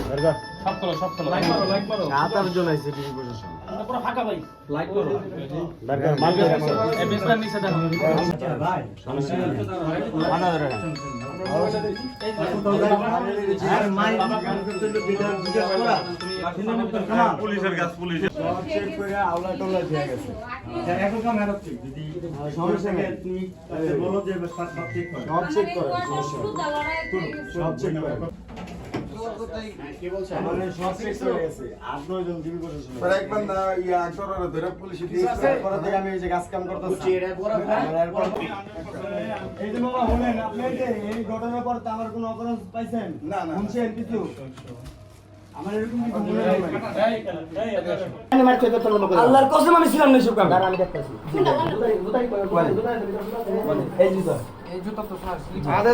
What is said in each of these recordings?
সব করো লাইক মারো আতার জন্য আইছে ডিবি প্রশাসন পুরো ফাঁকা ভাই লাইক করো দরকার মাল এই বেসটা নিচে দেখো ভাই সমস্যা নেই মানা ধরে আর মাই পুলিশের কাজ পুলিশের চেক করে আওলা টলা দিয়ে গেছে এখন কাম হেরত চেক যদি সমস্যা নেই তুমি বলো যে সব চেক করে সব চেক করে সব চেক করে কি বলছ মানে সব চেক করে গেছে 8-9 জন ডিবি প্রশাসন পরে একবার না ইয়া আক্রমণ ধরে পুলিশ দিয়ে পরে থেকে আমি এই যে কাজ কাম করতেছি এই যে বাবা বলেন আপনি এই ঘটনার পর তো আমার কোনো অপরাধ পাইছেন না না শুনছেন কিছু আমার এরকম কিছু মনে হয় আল্লাহর কসম আমি ছিলাম না সুকাম আমি দেখতেছি এই জুতা তো আরে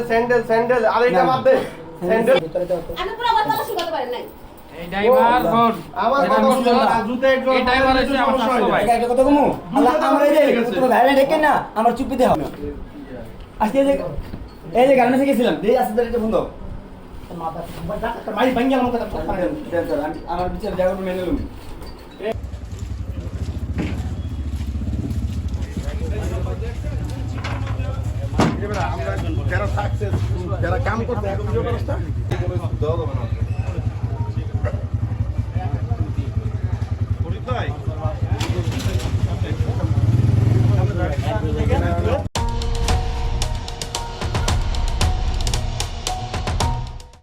স্যান্ডেল আরে এটা বাদ দে স্যান্ডেল আমি পুরো কথা শুনতে পারি নাই এই ড্রাইভার ফোন আমার কথা ছিল না জুতা একটু এই ড্রাইভার এসে আমার শাশুড়ি ভাই একটা কথা কমু আল্লাহ আমরা এই যে তোর ভাইরা দেখেন না আমার চুপি দেহ আজকে এই যে গার্মেন্টসে গেছিলাম দেই আসতে এটা বন্ধ মাথা মারি ভাঙ্গি আমার কথা আমার বিচার জায়গা মেনে লুম আমরা যারা থাকছে যারা কাম করতে এখন যে অবস্থা দেওয়া যাবে না